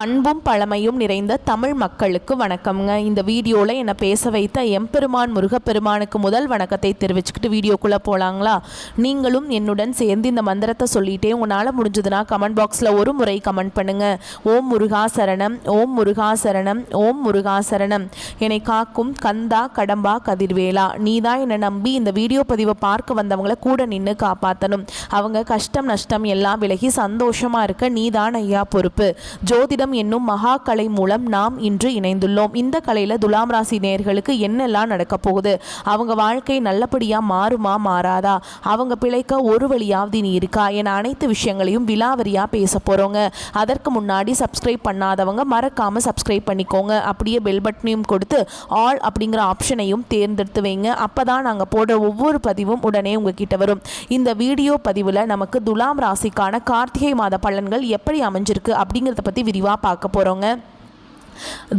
அன்பும் பழமையும் நிறைந்த தமிழ் மக்களுக்கு வணக்கம்ங்க. இந்த வீடியோவில் என்னை பேச வைத்த எம்பெருமான் முருகப்பெருமானுக்கு முதல் வணக்கத்தை தெரிவிச்சுக்கிட்டு வீடியோக்குள்ளே போகலாங்களா? நீங்களும் என்னுடன் சேர்ந்து இந்த மந்திரத்தை சொல்லிட்டே உங்களால் முடிஞ்சதுன்னா கமெண்ட் பாக்ஸில் ஒரு முறை கமெண்ட் பண்ணுங்கள். ஓம் முருகா சரணம், ஓம் முருகா சரணம், ஓம் முருகா சரணம். என்னை காக்கும் கந்தா கடம்பா கதிர்வேலா, நீ தான் என்னை நம்பி இந்த வீடியோ பதிவை பார்க்க வந்தவங்களை கூட நின்று காப்பாற்றணும். அவங்க கஷ்டம் நஷ்டம் எல்லாம் விலகி சந்தோஷமாக இருக்க நீ தான் ஐயா பொறுப்பு. ஜோதிடம் என்னும் மகா கலை மூலம் நாம் இன்று இணைந்துள்ளோம். இந்த கலையில் துலாம் ராசி நேயர்களுக்கு என்னெல்லாம் நடக்க போகுது, அவங்க வாழ்க்கை நல்லபடியா மாறுமா மாறாதா, அவங்க பிழைக்க ஒரு வழியாவது நீ இருக்கா என அனைத்து விஷயங்களையும் விலாவரியா பேச போறோங்க. அதற்கு முன்னாடி சப்ஸ்கிரைப் பண்ணாதவங்க மறக்காம சப்ஸ்கிரைப் பண்ணிக்கோங்க. அப்படியே பெல் பட்டனையும் கொடுத்து ஆல் அப்படிங்கிற ஆப்ஷனையும் தேர்ந்தெடுத்து வைங்க. அப்பதான் நாங்கள் போடுற ஒவ்வொரு பதிவும் உடனே உங்ககிட்ட வரும். இந்த வீடியோ பதிவில் நமக்கு துலாம் ராசிக்கான கார்த்திகை மாத பலன்கள் எப்படி அமைஞ்சிருக்கு அப்படிங்கிறத பற்றி விரிவாக பார்க்க போகிறோங்க.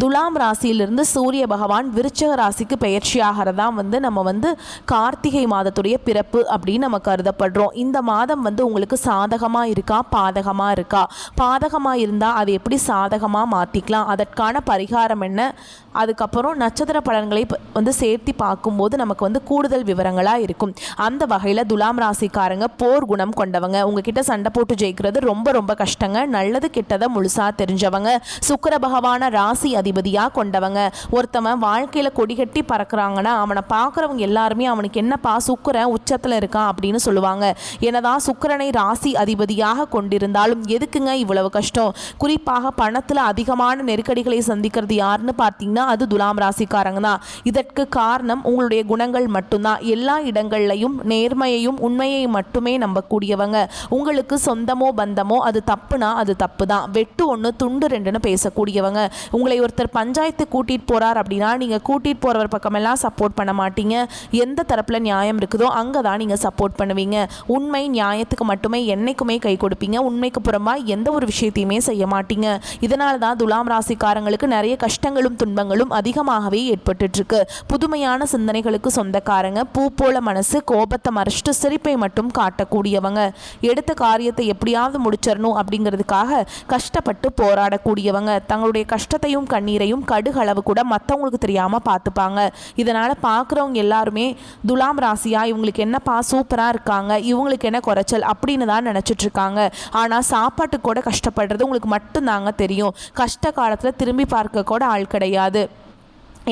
துலாம் ராசியிலிருந்து சூரிய பகவான் விருச்சக ராசிக்கு பெயர்ச்சியாகிறதான் நம்ம கார்த்திகை மாதத்துடைய பிறப்பு அப்படின்னு நம்ம கருதப்படுறோம். இந்த மாதம் உங்களுக்கு சாதகமாக இருக்கா பாதகமாக இருக்கா, பாதகமாக இருந்தால் அது எப்படி சாதகமாக மாற்றிக்கலாம், அதற்கான பரிகாரம் என்ன, அதுக்கப்புறம் நட்சத்திர பலன்களை சேர்த்து பார்க்கும்போது நமக்கு கூடுதல் விவரங்களாக இருக்கும். அந்த வகையில் துலாம் ராசிக்காரங்க போர் குணம் கொண்டவங்க. உங்ககிட்ட சண்டை போட்டு ஜெயிக்கிறது ரொம்ப ரொம்ப கஷ்டங்க. நல்லது கெட்டதை முழுசாக தெரிஞ்சவங்க. சுக்கிர பகவான ராசி அதிபதியாக கொண்டவங்க. ஒருத்தவன் வாழ்க்கையில் கொடிகட்டி பறக்கிறாங்கன்னா அவனை பார்க்குறவங்க எல்லாருமே அவனுக்கு என்னப்பா சுக்கிரன் உச்சத்தில் இருக்கான் அப்படின்னு சொல்லுவாங்க. என்னதான் சுக்கிரனை ராசி அதிபதியாக கொண்டிருந்தாலும் எதுக்குங்க இவ்வளவு கஷ்டம்? குறிப்பாக பணத்தில் அதிகமான நெருக்கடிகளை சந்திக்கிறது யாருன்னு பார்த்தீங்கன்னா அது துலாம் ராசிக்காரங்க தான். இதற்கு காரணம் உங்களுடைய குணங்கள் மட்டும்தான். எல்லா இடங்கள்லையும் நேர்மையையும் உண்மையை மட்டுமே நம்பக்கூடியவங்க. உங்களுக்கு சொந்தமோ பந்தமோ அது தப்புனா அது தப்பு தான். வெட்டு ஒன்று துண்டு ரெண்டுன்னு பேசக்கூடியவங்க. உங்களை ஒருத்தர் பஞ்சாயத்து கூட்டிகிட்டு போகிறார் அப்படின்னா நீங்கள் கூட்டிகிட்டு போகிறவர் பக்கமெல்லாம் சப்போர்ட் பண்ண மாட்டீங்க. எந்த தரப்பில் நியாயம் இருக்குதோ அங்கே தான் நீங்கள் சப்போர்ட் பண்ணுவீங்க. உண்மை நியாயத்துக்கு மட்டுமே என்னைக்குமே கை கொடுப்பீங்க. உண்மைக்கு புறமாக எந்த ஒரு விஷயத்தையுமே செய்ய மாட்டீங்க. இதனால தான் துலாம் ராசிக்காரங்களுக்கு நிறைய கஷ்டங்களும் துன்பங்களும் அதிகமாகவே ஏற்பட்டுருக்கு. புதுமையான சிந்தனைகளுக்கு சொந்தக்காரங்க. பூ போல மனசு, கோபத்தை மறைச்சிட்டு சிரிப்பை மட்டும் காட்டக்கூடியவங்க. எடுத்த காரியத்தை எப்படியாவது முடிச்சிடணும் அப்படிங்கிறதுக்காக கஷ்டப்பட்டு போராடக்கூடியவங்க. தங்களுடைய கஷ்டத்தையும் கண்ணீரையும் கடுகளவு கூட மற்றவங்களுக்கு தெரியாமல் பார்த்துப்பாங்க. இதனால் பார்க்குறவங்க எல்லாருமே துலாம் ராசியா இவங்களுக்கு என்னப்பா சூப்பராக இருக்காங்க, இவங்களுக்கு என்ன குறைச்சல் அப்படின்னு தான் நினச்சிட்டு இருக்காங்க. ஆனால் சாப்பாட்டுக்கு கூட கஷ்டப்படுறது உங்களுக்கு மட்டும்தாங்க தெரியும். கஷ்ட காலத்தில் திரும்பி பார்க்க கூட ஆள் கிடையாது.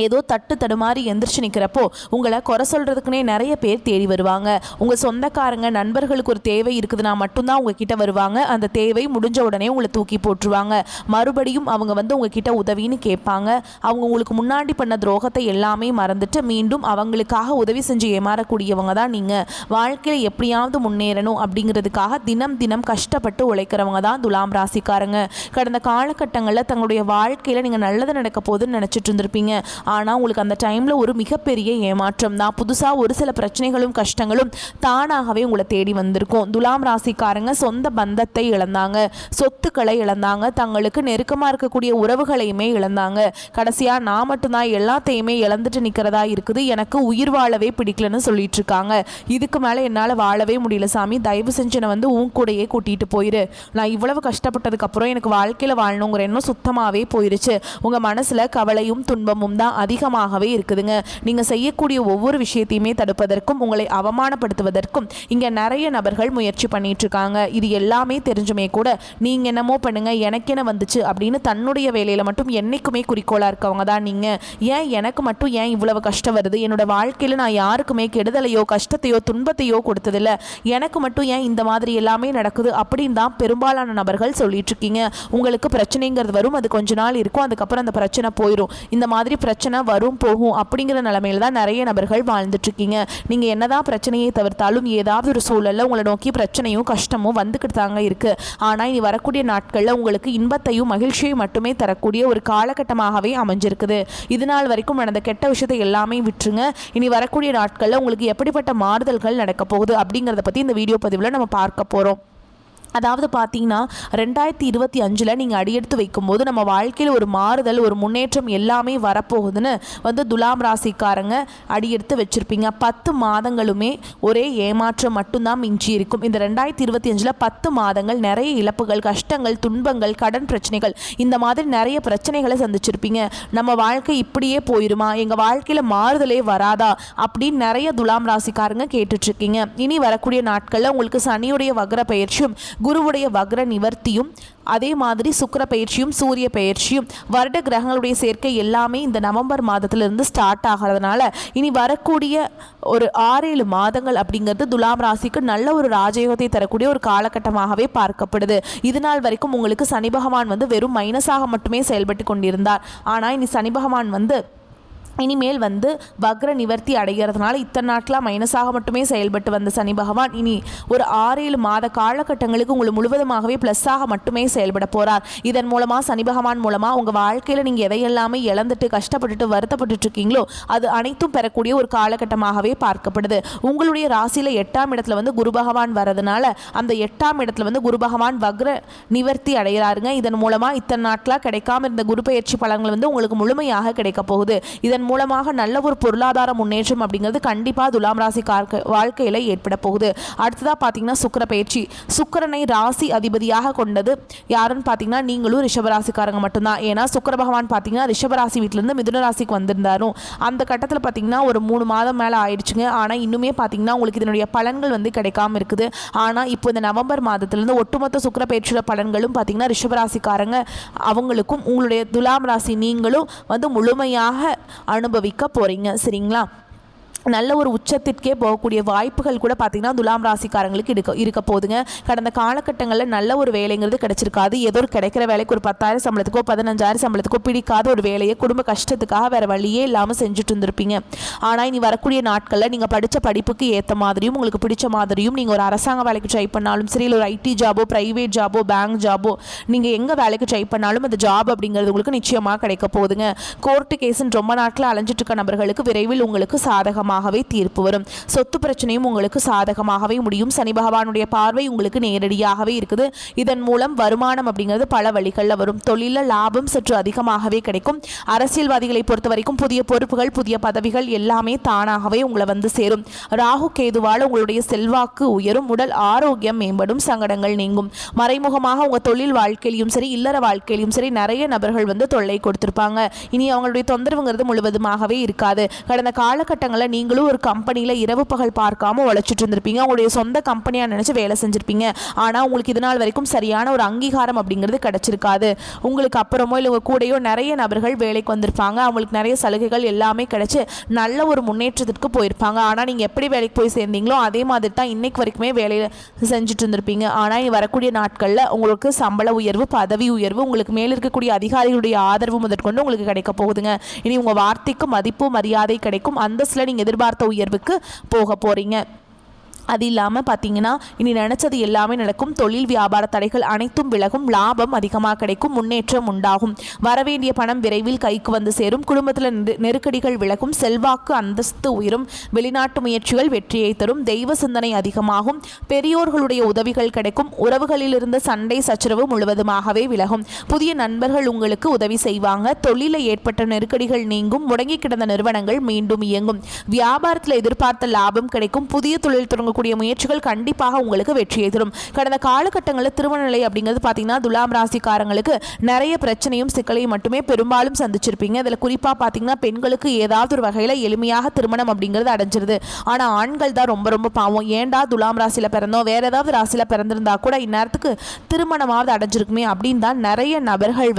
ஏதோ தட்டு தடுமாறி எந்திரிச்சு நிற்கிறப்போ உங்களை குறை சொல்கிறதுக்குனே நிறைய பேர் தேடி வருவாங்க. உங்கள் சொந்தக்காரங்க நண்பர்களுக்கு ஒரு தேவை இருக்குதுன்னா மட்டும்தான் உங்ககிட்ட வருவாங்க. அந்த தேவை முடிஞ்ச உடனே உங்களை தூக்கி போட்டுருவாங்க. மறுபடியும் அவங்க உங்ககிட்ட உதவின்னு கேட்பாங்க. அவங்க உங்களுக்கு முன்னாடி பண்ண துரோகத்தை எல்லாமே மறந்துட்டு மீண்டும் அவங்களுக்காக உதவி செஞ்சு ஏமாறக்கூடியவங்க தான் நீங்கள். வாழ்க்கையில் எப்படியாவது முன்னேறணும் அப்படிங்கிறதுக்காக தினம் தினம் கஷ்டப்பட்டு உழைக்கிறவங்க தான் துலாம் ராசிக்காரங்க. கடந்த காலகட்டங்களில் தங்களுடைய வாழ்க்கையில் நீங்கள் நல்லது நடக்க போகுதுன்னு நினச்சிட்டு இருந்திருப்பீங்க. ஆனால் உங்களுக்கு அந்த டைமில் ஒரு மிகப்பெரிய ஏமாற்றம் தான். புதுசாக ஒரு சில பிரச்சனைகளும் கஷ்டங்களும் தானாகவே உங்களை தேடி வந்திருக்கும். துலாம் ராசிக்காரங்க சொந்த பந்தத்தை இழந்தாங்க, சொத்துக்களை இழந்தாங்க, தங்களுக்கு நெருக்கமாக இருக்கக்கூடிய உறவுகளையுமே இழந்தாங்க. கடைசியாக நான் மட்டும்தான் எல்லாத்தையுமே இழந்துட்டு நிற்கிறதா இருக்குது, எனக்கு உயிர் வாழவே பிடிக்கலன்னு சொல்லிட்டு இருக்காங்க. இதுக்கு மேலே என்னால் வாழவே முடியல சாமி, தயவு செஞ்சு என்னை உன் கூடையே கூட்டிகிட்டு போயிரு. நான் இவ்வளவு கஷ்டப்பட்டதுக்கப்புறம் எனக்கு வாழ்க்கையில் வாழணுங்கிற எண்ணம் சுத்தமாகவே போயிருச்சு. உங்கள் மனசில் கவலையும் துன்பமும் தான் அதிகமாகவே இருக்குதுங்க. நீங்கள் செய்யக்கூடிய ஒவ்வொரு விஷயத்தையுமே தடுப்பதற்கும் உங்களை அவமானப்படுத்துவதற்கும் இங்கே நிறைய நபர்கள் முயற்சி பண்ணிட்டு இருக்காங்க. இது எல்லாமே தெரிஞ்சுமே கூட நீங்கள் என்னமோ பண்ணுங்க எனக்கு என்ன வந்துச்சு அப்படின்னு தன்னுடைய வேலையில் மட்டும் என்னைக்குமே குறிக்கோளாக இருக்கவங்க தான் நீங்கள். ஏன் எனக்கு மட்டும் ஏன் இவ்வளவு கஷ்டம் வருது, என்னோட வாழ்க்கையில் நான் யாருக்குமே கெடுதலையோ கஷ்டத்தையோ துன்பத்தையோ கொடுத்ததில்ல, எனக்கு மட்டும் ஏன் இந்த மாதிரி எல்லாமே நடக்குது அப்படின்னு தான் பெரும்பாலான நபர்கள் சொல்லிட்டு இருக்கீங்க. உங்களுக்கு பிரச்சனைங்கிறது வரும், அது கொஞ்ச நாள் இருக்கும், அதுக்கப்புறம் அந்த பிரச்சனை போயிடும். இந்த மாதிரி பிரச்சனை வரும் போகும் அப்படிங்கிற நிலைமையில தான் நிறைய நபர்கள் வாழ்ந்துட்டு இருக்கீங்க. நீங்க என்னதான் பிரச்சனையை தவிர்த்தாலும் ஏதாவது ஒரு சூழல்ல உங்களை நோக்கி பிரச்சனையும் கஷ்டமும் வந்துக்கிட்டு தாங்க இருக்கு. ஆனா இனி வரக்கூடிய நாட்கள்ல உங்களுக்கு இன்பத்தையும் மகிழ்ச்சியையும் மட்டுமே தரக்கூடிய ஒரு காலகட்டமாகவே அமைஞ்சிருக்குது. இது நாள் வரைக்கும் நடந்த கெட்ட விஷயத்தை எல்லாமே விட்டுருங்க. இனி வரக்கூடிய நாட்கள்ல உங்களுக்கு எப்படிப்பட்ட மாறுதல்கள் நடக்க போகுது அப்படிங்கிறத பத்தி இந்த வீடியோ பதிவில் நம்ம பார்க்க போறோம். அதாவது பார்த்தீங்கன்னா 2025 நீங்கள் அடியெடுத்து வைக்கும்போது நம்ம வாழ்க்கையில் ஒரு மாறுதல், ஒரு முன்னேற்றம் எல்லாமே வரப்போகுதுன்னு துலாம் ராசிக்காரங்க அடியெடுத்து வச்சுருப்பீங்க. 10 மாதங்களுமே ஒரே ஏமாற்றம் மட்டும்தான் மிஞ்சி இருக்கும். இந்த 2025 10 மாதங்கள் நிறைய இழப்புகள், கஷ்டங்கள், துன்பங்கள், கடன் பிரச்சனைகள், இந்த மாதிரி நிறைய பிரச்சனைகளை சந்திச்சிருப்பீங்க. நம்ம வாழ்க்கை இப்படியே போயிருமா, எங்கள் வாழ்க்கையில் மாறுதலே வராதா அப்படின்னு நிறைய துலாம் ராசிக்காரங்க கேட்டுட்ருக்கீங்க. இனி வரக்கூடிய நாட்களில் உங்களுக்கு சனியுடைய வக்ர பயிற்சியும் குருவுடைய வக்ர நிவர்த்தியும் அதே மாதிரி சுக்கிர பயிற்சியும் சூரிய பயிற்சியும் வருட கிரகங்களுடைய சேர்க்கை எல்லாமே இந்த நவம்பர் மாதத்திலிருந்து ஸ்டார்ட் ஆகிறதுனால இனி வரக்கூடிய ஒரு 6-7 மாதங்கள் அப்படிங்கிறது துலாம் ராசிக்கு நல்ல ஒரு ராஜயோகத்தை தரக்கூடிய ஒரு காலகட்டமாகவே பார்க்கப்படுது. இது நாள் வரைக்கும் உங்களுக்கு சனி பகவான் வெறும் மைனஸாக மட்டுமே செயல்பட்டு கொண்டிருந்தார். ஆனால் இனி சனி பகவான் இனிமேல் வக்ர நிவர்த்தி அடைகிறதுனால இத்தனை நாட்களாக மைனஸாக மட்டுமே செயல்பட்டு வந்த சனி பகவான் இனி ஒரு 6-7 மாத காலகட்டங்களுக்கு உங்களுக்கு முழுவதுமாகவே ப்ளஸ்ஸாக மட்டுமே செயல்பட போகிறார். இதன் மூலமாக சனி பகவான் மூலமாக உங்கள் வாழ்க்கையில் நீங்கள் எதையெல்லாமே இழந்துட்டு கஷ்டப்பட்டுட்டு வருத்தப்பட்டு இருக்கீங்களோ அது அனைத்தும் பெறக்கூடிய ஒரு காலகட்டமாகவே பார்க்கப்படுது. உங்களுடைய ராசியில் 8ஆம் இடத்துல குரு பகவான் வரதுனால அந்த 8ஆம் இடத்துல குரு பகவான் வக்ர நிவர்த்தி அடைகிறாருங்க. இதன் மூலமாக இத்தனை நாட்களாக கிடைக்காம இருந்த குரு பயிற்சி பலன்கள் உங்களுக்கு முழுமையாக கிடைக்க போகுது. இதன் மூலமாக நல்ல ஒரு பொருளாதார முன்னேற்றம் அப்படிங்கிறது கண்டிப்பாக துலாம் ராசி வாழ்க்கையில் ஏற்பட போகுது. அடுத்ததாக பார்த்தீங்கன்னா சுக்கிர பயிற்சி. சுக்கிரனை ராசி அதிபதியாக கொண்டது யாருன்னு பார்த்தீங்கன்னா நீங்களும் ரிஷபராசிக்காரங்க மட்டும்தான். ஏன்னா சுக்கிர பகவான் பார்த்தீங்கன்னா ரிஷபராசி வீட்டிலேருந்து மிதுன ராசிக்கு வந்திருந்தாரும். அந்த கட்டத்தில் பார்த்தீங்கன்னா ஒரு 3 மாதம் மேலே ஆயிடுச்சுங்க. ஆனால் இன்னுமே பார்த்தீங்கன்னா உங்களுக்கு இதனுடைய பலன்கள் கிடைக்காம இருக்குது. ஆனால் இப்போ இந்த நவம்பர் மாதத்திலேருந்து ஒட்டுமொத்த சுக்கிர பயிற்சியோட பலன்களும் பார்த்தீங்கன்னா ரிஷபராசிக்காரங்க அவங்களுக்கும் உங்களுடைய துலாம் ராசி நீங்களும் முழுமையாக அனுபவிக்க போறீங்க. சரிங்களா? நல்ல ஒரு உச்சத்திற்கே போகக்கூடிய வாய்ப்புகள் கூட பார்த்தீங்கன்னா துலாம் ராசிக்காரங்களுக்கு இருக்க போகுதுங்க. கடந்த காலகட்டங்களில் நல்ல ஒரு வேலைங்கிறது கிடைச்சிருக்காது. ஏதோ ஒரு கிடைக்கிற வேலைக்கு ஒரு 10,000 சம்பளத்துக்கோ 15,000 சம்பளத்துக்கோ பிடிக்காத ஒரு வேலையை குடும்ப கஷ்டத்துக்காக வேறு வழியே இல்லாமல் செஞ்சுட்டு இருந்திருப்பீங்க. ஆனால் இனி வரக்கூடிய நாட்களில் நீங்கள் படித்த படிப்புக்கு ஏற்ற மாதிரியும் உங்களுக்கு பிடிச்ச மாதிரியும் நீங்கள் ஒரு அரசாங்க வேலைக்கு ட்ரை பண்ணாலும் சரி, இல்லை ஒரு ஐடி ஜாபோ, ப்ரைவேட் ஜாபோ, பேங்க் ஜாபோ, நீங்கள் எங்கே வேலைக்கு ட்ரை பண்ணாலும் அந்த ஜாப் அப்படிங்கிறது உங்களுக்கு நிச்சயமாக கிடைக்க போகுதுங்க. கோர்ட்டு கேஸுன்னு ரொம்ப நாட்கள் அலைஞ்சிட்டு இருக்க நபர்களுக்கு விரைவில் உங்களுக்கு சாதகமாக தீர்ப்பு வரும். சொத்து பிரச்சனையும் உங்களுக்கு சாதகமாகவே முடியும். சனி பகவானுடைய பார்வை உங்களுக்கு நேரடியாகவே இருக்குது. இதன் மூலம் வருமானம் அப்படிங்கிறது பல வழிகளில் வரும். தொழில லாபம் சற்று அதிகமாகவே கிடைக்கும். அரசியல்வாதிகளை பொறுத்த வரைக்கும் புதிய பொறுப்புகள், புதிய பதவிகள் எல்லாமே தானாகவே உங்களை சேரும். ராகு கேதுவால் உங்களுடைய செல்வாக்கு உயரும். உடல் ஆரோக்கியம் மேம்படும். சங்கடங்கள் நீங்கும். மறைமுகமாக உங்க தொழில் வாழ்க்கையிலும் சரி, இல்லற வாழ்க்கையிலும் சரி நிறைய நபர்கள் தொல்லை கொடுத்திருப்பாங்க. இனி அவங்களுடைய தொந்தரவுங்கிறது முழுவதுமாகவே இருக்காது. கடந்த காலகட்டங்களில் நீங்களும் ஒரு கம்பெனியில் இரவு பகல் பார்க்காம உழைச்சிட்டு இருந்திருப்பீங்க. உங்களுடைய சொந்த கம்பெனியாக நினச்சி வேலை செஞ்சுருப்பீங்க. ஆனால் உங்களுக்கு இது நாள் வரைக்கும் சரியான ஒரு அங்கீகாரம் அப்படிங்கிறது கிடைச்சிருக்காது. உங்களுக்கு அப்புறமோ இல்லை உங்கள் கூடையோ நிறைய நபர்கள் வேலைக்கு வந்திருப்பாங்க. அவங்களுக்கு நிறைய சலுகைகள் எல்லாமே கிடைச்சி நல்ல ஒரு முன்னேற்றத்திற்கு போயிருப்பாங்க. ஆனால் நீங்கள் எப்படி வேலைக்கு போய் சேர்ந்தீங்களோ அதே மாதிரி தான் இன்னைக்கு வரைக்குமே வேலையை செஞ்சுட்டு இருந்திருப்பீங்க. ஆனால் வரக்கூடிய நாட்களில் உங்களுக்கு சம்பள உயர்வு, பதவி உயர்வு, உங்களுக்கு மேலே இருக்கக்கூடிய அதிகாரிகளுடைய ஆதரவு முதற்கொண்டு உங்களுக்கு கிடைக்க போகுதுங்க. இனி உங்கள் வார்த்தைக்கு மதிப்பு மரியாதை கிடைக்கும். அந்தஸ்தில் நீங்கள் எதிர்பார்த்த உயர்வுக்கு போக போறீங்க. அது இல்லாமல் பார்த்தீங்கன்னா இனி நினச்சது எல்லாமே நடக்கும். தொழில் வியாபார தடைகள் அனைத்தும் விலகும். லாபம் அதிகமாக கிடைக்கும். முன்னேற்றம் உண்டாகும். வரவேண்டிய பணம் விரைவில் கைக்கு சேரும். குடும்பத்தில் நெருக்கடிகள் விலகும். செல்வாக்கு அந்தஸ்து உயரும். வெளிநாட்டு முயற்சிகள் வெற்றியை தரும். தெய்வ சிந்தனை அதிகமாகும். பெரியோர்களுடைய உதவிகள் கிடைக்கும். உறவுகளில் இருந்த சண்டை சச்சரவு முழுவதுமாகவே விலகும். புதிய நண்பர்கள் உங்களுக்கு உதவி செய்வாங்க. தொழிலில் ஏற்பட்ட நெருக்கடிகள் நீங்கும். முடங்கி கிடந்த நிறுவனங்கள் மீண்டும் இயங்கும். வியாபாரத்தில் எதிர்பார்த்த லாபம் கிடைக்கும். புதிய தொழில் தொடங்க கூடிய முயற்சிகள் கண்டிப்பாக உங்களுக்கு வெற்றியை தரும். கடந்த காலகட்டங்களில் திருமண நிலை அப்படிங்கிறது பார்த்தீங்கன்னா துலாம் ராசிக்காரங்களுக்கு நிறைய பிரச்சனையும் சிக்கலையும் மட்டுமே பெரும்பாலும் சந்திச்சிருப்பீங்க. இதில் குறிப்பாக பார்த்தீங்கன்னா பெண்களுக்கு ஏதாவது ஒரு வகையில் எளிமையாக திருமணம் அப்படிங்கிறது அடைஞ்சிருது. ஆனால் ஆண்கள் தான் ரொம்ப ரொம்ப பாவம். ஏண்டா துலாம் ராசியில் பிறந்தோம், வேற ஏதாவது ராசியில் பிறந்திருந்தா கூட இந்நேரத்துக்கு திருமணமாவது அடைஞ்சிருக்குமே அப்படின்னு தான் நிறைய நபர்கள்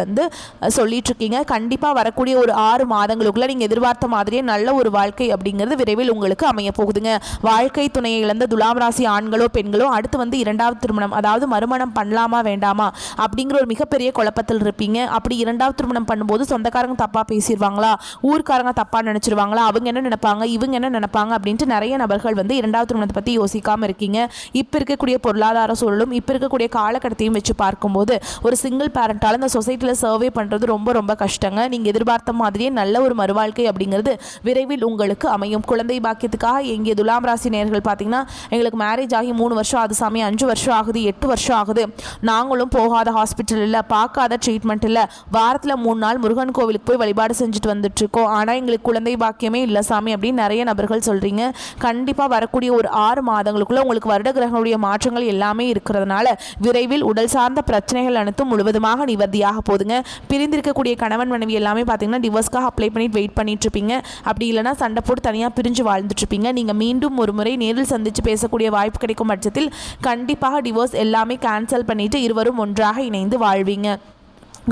சொல்லிட்டு இருக்கீங்க. கண்டிப்பாக வரக்கூடிய ஒரு 6 மாதங்களுக்குள்ள நீங்கள் எதிர்பார்த்த மாதிரியே நல்ல ஒரு வாழ்க்கை அப்படிங்கிறது விரைவில் உங்களுக்கு அமைய போகுதுங்க. வாழ்க்கை துணையை இழந்த துலாம் ராசி ஆண்களோ பெண்களோ அடுத்து 2வது திருமணம், அதாவது மறுமணம் பண்ணலாமா வேண்டாமா அப்படிங்கிற ஒரு மிகப்பெரிய குழப்பத்தில் இருப்பீங்க. அப்படி 2வது திருமணம் பண்ணும்போது சொந்தக்காரங்க தப்பா பேசிடுவாங்களா, ஊர்க்காரங்க தப்பா நினைச்சிருவாங்களா, அவங்க என்ன நினைப்பாங்க, இவங்க என்ன நினைப்பாங்க அப்படின்ட்டு நிறைய நபர்கள் 2வது திருமணத்தை பற்றி யோசிக்காம இருக்கீங்க. இப்போ இருக்கக்கூடிய பொருளாதார சூழலும் இப்போ இருக்கக்கூடிய காலகட்டத்தையும் வச்சு பார்க்கும்போது ஒரு சிங்கிள் பேரண்டால் இந்த சொசைட்டியில் சர்வே பண்ணுறது ரொம்ப ரொம்ப கஷ்டங்க. நீங்கள் எதிர்பார்த்த மாதிரியே நல்ல ஒரு மறுவாழ்க்கை அப்படிங்கிறது விரைவில் உங்களுக்கு அமையும். குழந்தை பாக்கியத்துக்காக எங்கே துலாம் ராசி நேயர்கள் பார்த்தீங்கன்னா எங்களுக்கு மேரேஜ் ஆகி 3 வருஷம் ஆகுது சாமி, 5 வருஷம் ஆகுது, 8 வருஷம் ஆகுது, நாங்களும் போகாத ஹாஸ்பிட்டல் இல்லை, பார்க்காத ட்ரீட்மெண்ட் இல்லை, வாரத்தில் 3 நாள் முருகன் கோவிலுக்கு போய் வழிபாடு செஞ்சுட்டு வந்துட்டுருக்கோம், ஆனால் எங்களுக்கு குழந்தை பாக்கியமே இல்லை சாமி அப்படின்னு நிறைய நபர்கள் சொல்கிறீங்க. கண்டிப்பாக வரக்கூடிய ஒரு 6 மாதங்களுக்குள்ள உங்களுக்கு வருட கிரகங்களுடைய மாற்றங்கள் எல்லாமே இருக்கிறதுனால விரைவில் உடல் சார்ந்த பிரச்சனைகள் அனைத்தும் முழுவதுமாக நிவர்த்தியாக போதுங்க. பிரிந்திருக்கக்கூடிய கணவன் மனைவி எல்லாமே பார்த்தீங்கன்னா டிவோர்ஸ்க்காக அப்ளை பண்ணிட்டு வெயிட் பண்ணிட்டு இருப்பீங்க. அப்படி இல்லைனா சண்டை போட்டு தனியாக பிரிஞ்சு வாழ்ந்துட்டு இருப்பீங்க. நீங்கள் மீண்டும் ஒரு முறை நேரில் சந்தித்து பேசக்கூடிய வாய்ப்பு கிடைக்கும் பட்சத்தில் கண்டிப்பாக டிவோர்ஸ் எல்லாமே கேன்சல் பண்ணிட்டு இருவரும் ஒன்றாக இணைந்து வாழ்வீங்க.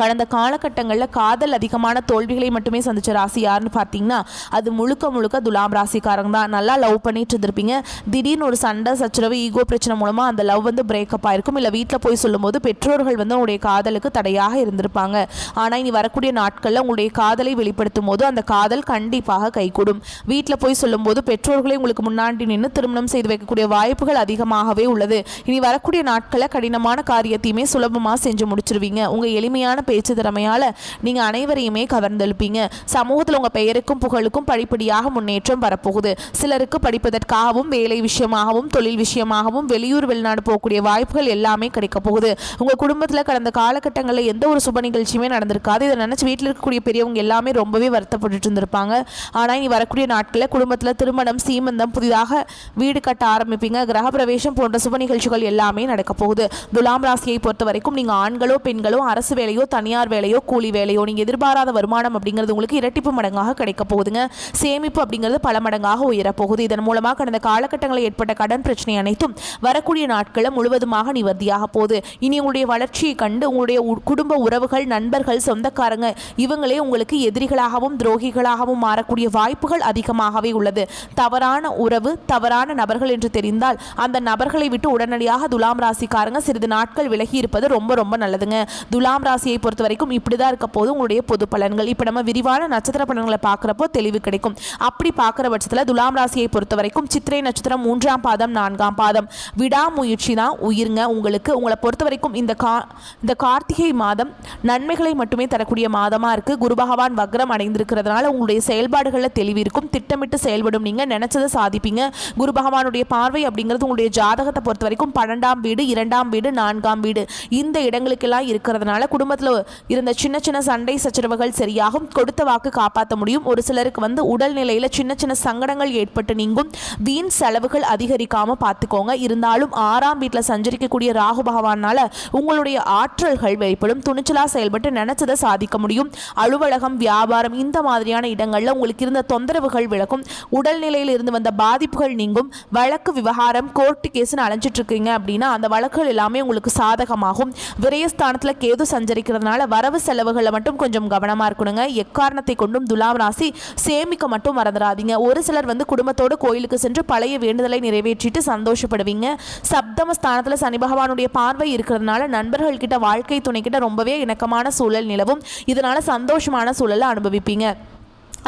கடந்த காலகட்டங்களில் காதல் அதிகமான தோல்விகளை மட்டுமே சந்திச்ச ராசி யாருன்னு பார்த்தீங்கன்னா அது முழுக்க முழுக்க துலாம் ராசிக்காரங்க தான். நல்லா லவ் பண்ணிட்டு இருந்திருப்பீங்க. திடீர்னு ஒரு சண்டை சச்சரவு ஈகோ பிரச்சனை மூலமாக அந்த லவ் பிரேக்கப் ஆயிருக்கும். இல்லை வீட்டில் போய் சொல்லும்போது பெற்றோர்கள் உங்களுடைய காதலுக்கு தடையாக இருந்திருப்பாங்க. ஆனால் இனி வரக்கூடிய நாட்களில் உங்களுடைய காதலை வெளிப்படுத்தும் போது அந்த காதல் கண்டிப்பாக கைகூடும். வீட்டில் போய் சொல்லும்போது பெற்றோர்களை உங்களுக்கு முன்னாடி நின்று திருமணம் செய்து வைக்கக்கூடிய வாய்ப்புகள் அதிகமாகவே உள்ளது. இனி வரக்கூடிய நாட்களில் கடினமான காரியத்தையுமே சுலபமாக செஞ்சு முடிச்சிருவீங்க. உங்கள் எளிமையான பேச்சு திறமையால நீங்க அனைவரையுமே கவர்ந்தெழுப்பீங்க. சமூகத்தில் உங்க பெயருக்கும் புகழுக்கும் படிப்படியாக முன்னேற்றம் வரப்போகுது. சிலருக்கு படிப்பதற்காகவும் வேலை விஷயமாகவும் தொழில் விஷயமாகவும் வெளியூர் வெளிநாடு போகக்கூடிய வாய்ப்புகள் எல்லாமே கிடைக்க போகுது. உங்க குடும்பத்தில் கடந்த காலகட்டங்களில் எந்த ஒரு சுப நிகழ்ச்சியுமே நடந்திருக்காது. இதை நினைச்சு வீட்டில் இருக்கக்கூடிய பெரியவங்க எல்லாமே ரொம்பவே வருத்தப்பட்டு இருந்திருப்பாங்க. ஆனால் இனி வரக்கூடிய நாட்களில் குடும்பத்தில் திருமணம், சீமந்தம், புதிதாக வீடு கட்ட ஆரம்பிப்பீங்க. கிரகப்பிரவேசம் போன்ற சுப நிகழ்ச்சிகள் எல்லாமே நடக்க போகுது. துலாம் ராசியை பொறுத்த வரைக்கும் நீங்க ஆண்களோ பெண்களோ அரசு வேலையோ தனியார் வேலையோ கூலி வேலையோ நீங்கள் எதிர்பாராத வருமானம் அப்படிங்கிறது உங்களுக்கு இரட்டிப்பு மடங்காக கிடைக்க போகுதுங்க. சேமிப்பு அப்படிங்கிறது பல மடங்காக உயரப்போகுது. இதன் மூலமாக கடந்த காலகட்டங்களில் ஏற்பட்ட கடன் பிரச்சனை அனைத்தும் வரக்கூடிய நாட்களில் முழுவதுமாக நிவர்த்தியாக போகுது. இனி உங்களுடைய வளர்ச்சியை கண்டு உங்களுடைய குடும்ப உறவுகள், நண்பர்கள், சொந்தக்காரங்க இவங்களே உங்களுக்கு எதிரிகளாகவும் துரோகிகளாகவும் மாறக்கூடிய வாய்ப்புகள் அதிகமாகவே உள்ளது. தவறான உறவு, தவறான நபர்கள் என்று தெரிந்தால் அந்த நபர்களை விட்டு உடனடியாக துலாம் ராசிக்காரங்க சிறிது நாட்கள் விலகி இருப்பது ரொம்ப ரொம்ப நல்லதுங்க. துலாம் ராசியை பொறுத்த வரைக்கும் இப்படிதான் இருக்க போது உங்களுடைய பொது பலன்கள். இப்போ நம்ம விரிவான நட்சத்திர பலன்களை பார்க்குறப்போ தெளிவு கிடைக்கும். அப்படி பார்க்குற பட்சத்தில் துலாம் ராசியை பொறுத்த வரைக்கும் சித்திரை நட்சத்திரம் 3ஆம் பாதம் 4ஆம் பாதம் விடாமுயற்சி தான் உயிருங்க. உங்களை பொறுத்த வரைக்கும் இந்த கார்த்திகை மாதம் நன்மைகளை மட்டுமே தரக்கூடிய மாதமாக இருக்குது. குரு பகவான் வக்ரம் அடைந்திருக்கிறதுனால உங்களுடைய செயல்பாடுகளில் தெளிவு இருக்கும். திட்டமிட்டு செயல்படும், நீங்கள் நினைச்சதை சாதிப்பீங்க. குரு பகவானுடைய பார்வை அப்படிங்கிறது உங்களுடைய ஜாதகத்தை பொறுத்த வரைக்கும் 12ஆம் வீடு, 2ஆம் வீடு, 4ஆம் வீடு இந்த இடங்களுக்கெல்லாம் இருக்கிறதுனால குடும்பத்தில் இருந்த சின்ன சின்ன சண்டை சச்சரவுகள் சரியாகும். கொடுத்த வாக்கு காப்பாற்ற முடியும். ஒரு சிலருக்கு உடல்நிலையில் சின்ன சின்ன சங்கடங்கள் ஏற்பட்டு நீங்கும். வீண் செலவுகள் அதிகரிக்காம பார்த்துக்கோங்க. இருந்தாலும் 6ஆம் வீட்டில் சஞ்சரிக்கக்கூடிய ராகு பகவானால உங்களுடைய ஆற்றல்கள் வெளிப்படும். துணிச்சலா செயல்பட்டு நினைச்சதை சாதிக்க முடியும். அலுவலகம், வியாபாரம் இந்த மாதிரியான இடங்கள்ல உங்களுக்கு இருந்த தொந்தரவுகள் விலகும். உடல்நிலையில் இருந்து வந்த பாதிப்புகள் நீங்கும். வழக்கு, விவகாரம், கோர்ட்டு கேஸ்ன்னு அலைஞ்சிட்டு இருக்கீங்க அப்படின்னா அந்த வழக்குகள் எல்லாமே உங்களுக்கு சாதகமாகும். விரயஸ்தானத்தில் கேது சஞ்சரிக்கிறதுனால வரவு செலவுகளை மட்டும் கொஞ்சம் கவனமா இருக்கணுங்க. எக்காரணத்தை கொண்டும் துலாம் ராசி சேமிக்க மட்டும் மறந்துடாதீங்க. ஒரு சிலர் குடும்பத்தோடு கோயிலுக்கு சென்று பழைய வேண்டுதலை நிறைவேற்றிட்டு சந்தோஷப்படுவீங்க. சப்தம ஸ்தானத்தில் சனி பகவானுடைய பார்வை இருக்கிறதுனால நண்பர்கள் கிட்ட, வாழ்க்கை துணை கிட்ட ரொம்பவே இணக்கமான சூழல் நிலவும். இதனால சந்தோஷமான சூழலை அனுபவிப்பீங்க.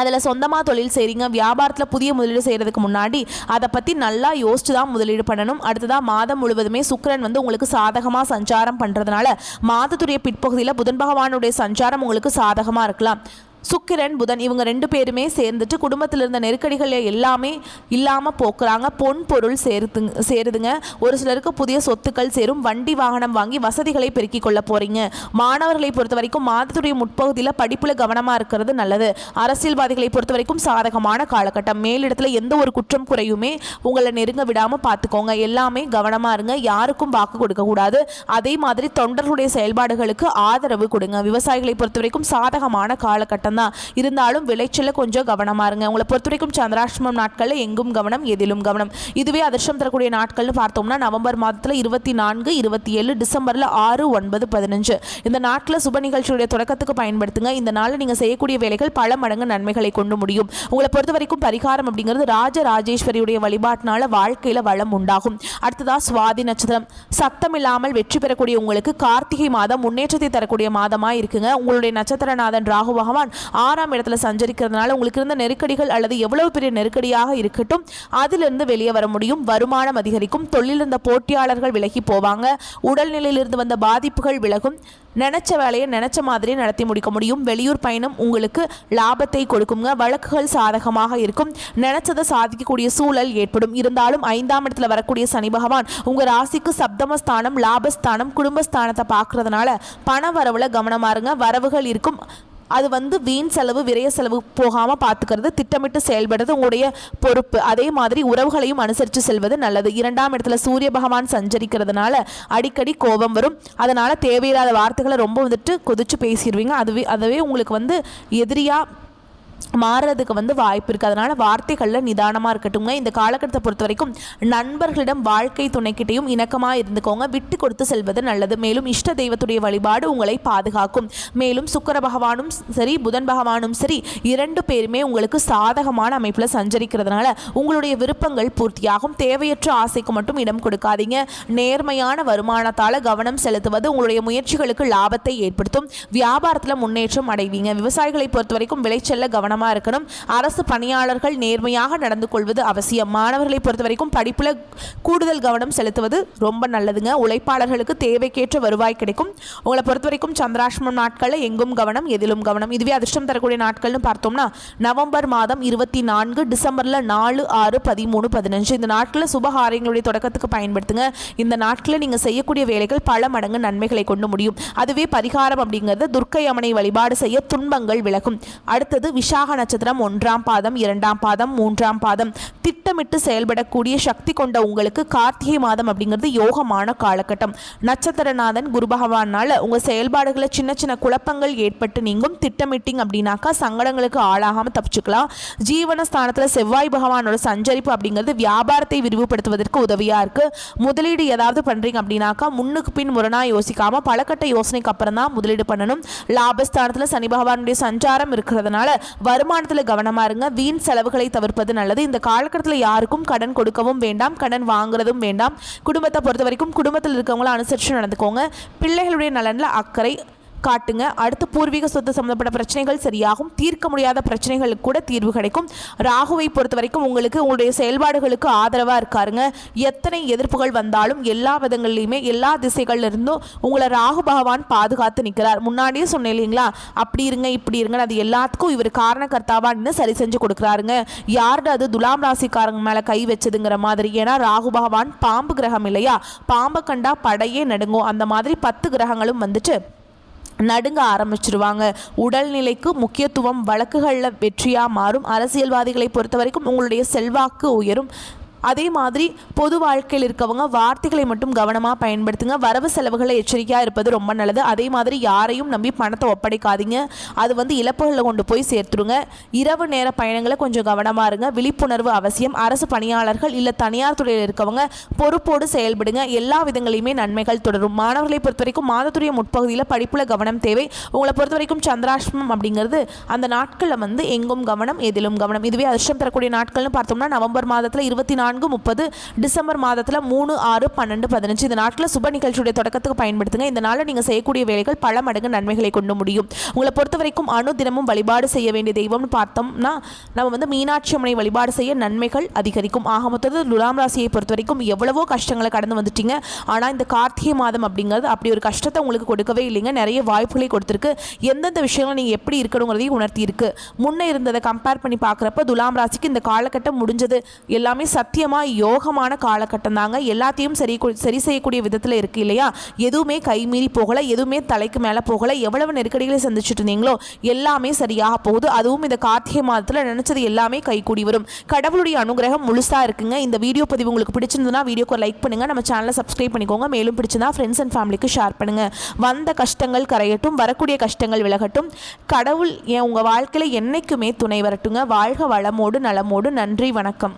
அதில் சொந்தமாக தொழில் செய்கிறீங்க, வியாபாரத்தில் புதிய முதலீடு செய்கிறதுக்கு முன்னாடி அதை பற்றி நல்லா யோசிச்சு தான் முதலீடு பண்ணணும். அடுத்ததாக மாதம் முழுவதுமே சுக்கிரன் உங்களுக்கு சாதகமாக சஞ்சாரம் பண்ணுறதுனால மாதத்துடைய பிற்பகுதியில் புதன் பகவானுடைய சஞ்சாரம் உங்களுக்கு சாதகமாக இருக்கலாம். சுக்கிரன், புதன் இவங்க 2 பேருமே சேர்ந்துட்டு குடும்பத்தில் இருந்த நெருக்கடிகள் எல்லாமே இல்லாமல் போக்குறாங்க. பொன் பொருள் சேருதுங்க. ஒரு சிலருக்கு புதிய சொத்துக்கள் சேரும். வண்டி வாகனம் வாங்கி வசதிகளை பெருக்கிக் கொள்ள போறீங்க. மாணவர்களை பொறுத்த வரைக்கும் மாதத்துடைய முற்பகுதியில் படிப்பில் கவனமாக இருக்கிறது நல்லது. அரசியல்வாதிகளை பொறுத்த வரைக்கும் சாதகமான காலகட்டம். மேலிடத்துல எந்த ஒரு குற்றம் குறையுமே உங்களை நெருங்க விடாமல் பார்த்துக்கோங்க. எல்லாமே கவனமாக இருங்க. யாருக்கும் வாக்கு கொடுக்கக்கூடாது. அதே மாதிரி தொண்டர்களுடைய செயல்பாடுகளுக்கு ஆதரவு கொடுங்க. விவசாயிகளை பொறுத்த வரைக்கும் சாதகமான காலகட்டம் தான். இருந்தாலும் விளைச்சல கொஞ்சம் கவனமா இருங்க. உங்களை பொறுத்த வரைக்கும் சந்திராஷ்டமம் நாட்களில் எங்கும் கவனம், எதிலும் கவனம். இதுவே அதிர்ஷ்டம் தரக்கூடிய நாட்கள்னு பார்த்தோம்னா நவம்பர் மாதத்தில் 24, 27, டிசம்பரில் 6, 9, 15 இந்த நாட்களில் சுப நிகழ்ச்சியுடைய தொடக்கத்துக்கு பயன்படுத்துங்க. இந்த நாளில் நீங்கள் செய்யக்கூடிய வேலைகள் பல மடங்கு நன்மைகளை கொண்டு முடியும். உங்களை பொறுத்த வரைக்கும் பரிகாரம் அப்படிங்கிறது ராஜராஜேஸ்வரியுடைய வழிபாட்டினால வாழ்க்கையில் வளம் உண்டாகும். அடுத்ததா சுவாதி நட்சத்திரம். சத்தம் இல்லாமல் வெற்றி பெறக்கூடிய உங்களுக்கு கார்த்திகை மாதம் முன்னேற்றத்தை தரக்கூடிய மாதமாக இருக்குங்க. உங்களுடைய நட்சத்திரநாதன் ராகு பகவான் 6ஆம் இடத்துல சஞ்சரிக்கிறதுனால உங்களுக்கு இருந்த நெருக்கடிகள் அல்லது எவ்வளவு பெரிய நெருக்கடியாக இருக்கட்டும் அதிலிருந்து வெளியே வர முடியும். வருமானம் அதிகரிக்கும். தொழிலில் இருந்த போட்டியாளர்கள் விலகி போவாங்க. உடல்நிலையிலிருந்து வந்த பாதிப்புகள் விலகும். நினைச்ச வேலையை நினைச்ச மாதிரியே நடத்தி முடிக்க முடியும். வெளியூர் பயணம் உங்களுக்கு லாபத்தை கொடுக்குங்க. வழக்குகள் சாதகமாக இருக்கும். நினைச்சதை சாதிக்கக்கூடிய சூழல் ஏற்படும். இருந்தாலும் 5ஆம் இடத்துல வரக்கூடிய சனி பகவான் உங்க ராசிக்கு சப்தமஸ்தானம், லாபஸ்தானம், குடும்பஸ்தானத்தை பார்க்கறதுனால பண வரவுல கவனமா இருங்க. வரவுகள் இருக்கும். அது வீண் செலவு, விரைய செலவு போகாமல் பார்த்துக்கிறது, திட்டமிட்டு செயல்படுறது உங்களுடைய பொறுப்பு. அதே மாதிரி உறவுகளையும் அனுசரித்து செல்வது நல்லது. 2ஆம் இடத்துல சூரிய பகவான் சஞ்சரிக்கிறதுனால அடிக்கடி கோபம் வரும். அதனால் தேவையில்லாத வார்த்தைகளை ரொம்ப கொதிச்சு பேசிடுவீங்க. அதுவே உங்களுக்கு எதிரியாக மாறுறதுக்கு வாய்ப்பு இருக்குது. அதனால் வார்த்தைகளில் நிதானமாக இருக்கட்டுங்க. இந்த காலகட்டத்தை பொறுத்த வரைக்கும் நண்பர்களிடம், வாழ்க்கை துணைக்கிட்டையும் இணக்கமாக இருந்துக்கோங்க. விட்டு கொடுத்து செல்வது நல்லது. மேலும் இஷ்ட தெய்வத்துடைய வழிபாடு உங்களை பாதுகாக்கும். மேலும் சுக்கிர பகவானும் சரி, புதன் பகவானும் சரி, 2 பேருமே உங்களுக்கு சாதகமான அமைப்பில் சஞ்சரிக்கிறதுனால உங்களுடைய விருப்பங்கள் பூர்த்தியாகும். தேவையற்ற ஆசைக்கு மட்டும் இடம் கொடுக்காதீங்க. நேர்மையான வருமானத்தால் கவனம் செலுத்துவது உங்களுடைய முயற்சிகளுக்கு லாபத்தை ஏற்படுத்தும். வியாபாரத்தில் முன்னேற்றம் அடைவீங்க. விவசாயிகளை பொறுத்த வரைக்கும் விளைச்சல்ல கவனமாக இருக்கணும். அரசு பணியாளர்கள் நேர்மையாக நடந்து கொள்வது அவசியம். மாணவர்களை பொறுத்த வரைக்கும் படிப்புல கூடுதல் கவனம் செலுத்துவது ரொம்ப நல்லதுங்க. உழைப்பாளர்களுக்கு தேவைக்கேற்ற வருவாய் கிடைக்கும். உங்களை பொறுத்த வரைக்கும் சந்திராஷ்டமம் நாட்களில் எங்கும் கவனம், எதிலும் கவனம். இதுவே அதிர்ஷ்டம் தரக்கூடிய நாட்கள்னு பார்த்தோம்னா நவம்பர் மாதம் 24, டிசம்பர்ல 4, 6, 13, 15 இந்த நாட்களில் சுபகாரியங்களுடைய தொடக்கத்துக்கு பயன்படுத்துங்க. இந்த நாட்களில் நீங்க செய்யக்கூடிய வேலைகள் பல மடங்கு நன்மைகளை கொண்டு முடியும். அதுவே பரிகாரம் அப்படிங்கிறது துர்க்கை அம்மனை வழிபாடு செய்ய துன்பங்கள் விலகும். அடுத்தது விசாக நட்சத்திரம் 1ஆம் பாதம், 2ஆம் பாதம், 3ஆம் பாதம். திட்டமிட்டு செயல்படக்கூடிய சக்தி கொண்ட உங்களுக்கு கார்த்திகை மாதம் அப்படிங்கிறது யோகமான காலகட்டம். நட்சத்திரநாதன் குரு பகவானால உங்க செயல்பாடுகளை சின்ன சின்ன குழப்பங்கள் ஏற்பட்டு நீங்கும். திட்டமிட்டிங் அப்படின்னாக்கா சங்கடங்களுக்கு ஆளாகாம தப்பிச்சுக்கலாம். ஜீவனஸ்தானத்துல செவ்வாய் பகவானோட சஞ்சரிப்பு அப்படிங்கிறது வியாபாரத்தை விரிவுபடுத்துவதற்கு உதவியா இருக்கு. முதலீடு ஏதாவது பண்றீங்க அப்படின்னாக்கா முன்னுக்கு பின் முரணா யோசிக்காம பலகட்ட யோசனைக்கு அப்புறம் தான் முதலீடு பண்ணணும். லாபஸ்தானத்துல சனி பகவானுடைய சஞ்சாரம் இருக்கிறதுனால வருமானத்தில் கவனமா இருங்க. வீண் செலவுகளை தவிர்ப்பது நல்லது. இந்த காலகட்டத்தில் யாருக்கும் கடன் கொடுக்கவும் வேண்டாம், கடன் வாங்குறதும் வேண்டாம். குடும்பத்தை பொறுத்த வரைக்கும் குடும்பத்தில் இருக்கவங்கள அனுசரித்து நடந்துக்கோங்க. பிள்ளைகளுடைய நலனில் அக்கறை காட்டுங்க. அடுத்து பூர்வீக சொத்து சம்பந்தப்பட்ட பிரச்சனைகள் சரியாகும். தீர்க்க முடியாத பிரச்சனைகளுக்கு கூட தீர்வு கிடைக்கும். ராகுவை பொறுத்த வரைக்கும் உங்களுக்கு உங்களுடைய செயல்பாடுகளுக்கு ஆதரவாக இருக்காருங்க. எத்தனை எதிர்ப்புகள் வந்தாலும் எல்லா விதங்கள்லையுமே எல்லா திசைகள்ல இருந்தும் உங்களை ராகு பகவான் பாதுகாத்து நிற்கிறார். முன்னாடியே சொன்னேன் இல்லைங்களா, அப்படி இருங்க இப்படி இருங்க, அது எல்லாத்துக்கும் இவர் காரணக்கர்த்தாவா நின்று சரி செஞ்சு கொடுக்குறாருங்க. யார்டு அது துலாம் ராசிக்காரங்க மேலே கை வச்சதுங்கிற மாதிரி. ஏன்னா ராகு பகவான் பாம்பு கிரகம் இல்லையா, பாம்பை கண்டா படையே நடுங்கும். அந்த மாதிரி 10 கிரகங்களும் நடுங்க ஆரம்பிச்சிருவாங்க. உடல்நிலைக்கு முக்கியத்துவம், வழக்குகளில் வெற்றியாக மாறும். அரசியல்வாதிகளை பொறுத்த வரைக்கும் உங்களுடைய செல்வாக்கு உயரும். அதே மாதிரி பொது வாழ்க்கையில் இருக்கவங்க வார்த்தைகளை மட்டும் கவனமாக பயன்படுத்துங்க. வரவு செலவுகளை எச்சரிக்கையாக இருப்பது ரொம்ப நல்லது. அதே மாதிரி யாரையும் நம்பி பணத்தை ஒப்படைக்காதீங்க. அது இழப்புகளில் கொண்டு போய் சேர்த்துருங்க. இரவு நேர பயணங்களை கொஞ்சம் கவனமாக இருங்க. விழிப்புணர்வு அவசியம். அரசு பணியாளர்கள் இல்லை தனியார் துறையில் இருக்கவங்க பொறுப்போடு செயல்படுங்க. எல்லா விதங்களையுமே நன்மைகள் தொடரும். மாணவர்களை பொறுத்த வரைக்கும் மாதத்துடைய முற்பகுதியில் படிப்புல கவனம் தேவை. உங்களை பொறுத்த வரைக்கும் சந்திராஷ்டமம் அப்படிங்கிறது அந்த நாட்களில் எங்கும் கவனம், எதிலும் கவனம். இதுவே அதிர்ஷ்டம் தரக்கூடிய நாட்கள்னு பார்த்தோம்னா நவம்பர் மாதத்தில் 24, 30, டிசம்பர் மாதத்தில் 3, 6, 12, 15 இந்த நாட்களில் சுப நிகழ்ச்சியுடைய தொடக்கத்துக்கு பயன்படுத்துங்க. இந்த நாளில் நீங்கள் செய்யக்கூடிய வேலைகள் பல மடங்கு நன்மைகளை கொண்டு முடியும். உங்களை பொறுத்த வரைக்கும் தினமும் வழிபாடு செய்ய வேண்டிய தெய்வம்னு பார்த்தோம்னா நம்ம மீனாட்சி அம்மனை வழிபாடு செய்ய நன்மைகள் அதிகரிக்கும். ஆக மொத்தத்தில் துலாம் ராசியை பொறுத்த வரைக்கும் எவ்வளவோ கஷ்டங்களை கடந்து வந்துட்டீங்க. ஆனால் இந்த கார்த்திகை மாதம் அப்படிங்கிறது அப்படி ஒரு கஷ்டத்தை உங்களுக்கு கொடுக்கவே இல்லைங்க. நிறைய வாய்ப்புகளை கொடுத்துருக்கு. எந்தெந்த விஷயங்கள் நீங்கள் எப்படி இருக்கணுங்கிறதையும் உணர்த்தி இருக்கு. முன்னே இருந்ததை கம்பேர் பண்ணி பார்க்குறப்ப துலாம் ராசிக்கு இந்த காலகட்டம் முடிஞ்சது எல்லாமே சத்தியமாக யோகமான காலகட்டம் தாங்க. எல்லாத்தையும் சரி செய்யக்கூடிய விதத்தில் இருக்கு இல்லையா. எதுவுமே கைமீறி போகலை, எதுவுமே தலைக்கு மேலே போகலை. எவ்வளவு நெருக்கடிகளை சந்திச்சுட்டு இருந்தீங்களோ எல்லாமே சரியாக போகுது. அதுவும் இந்த கார்த்திகை மாதத்தில் நினைச்சது எல்லாமே கைகூடி வரும். கடவுளுடைய அனுகிரகம் முழுசா இருக்குங்க. இந்த வீடியோ பதிவு உங்களுக்கு பிடிச்சிருந்ததுன்னா வீடியோக்கு லைக் பண்ணுங்க, நம்ம சேனலை சப்ஸ்கிரைப் பண்ணிக்கோங்க. மேலும் பிடிச்சிருந்தா ஃப்ரெண்ட்ஸ் அண்ட் ஃபேமிலிக்கு ஷேர் பண்ணுங்க. வந்த கஷ்டங்கள் கரையட்டும், வரக்கூடிய கஷ்டங்கள் விலகட்டும். கடவுள் உங்க வாழ்க்கையில என்னைக்குமே துணை வரட்டுங்க. வாழ்க வளமோடு நலமோடு. நன்றி, வணக்கம்.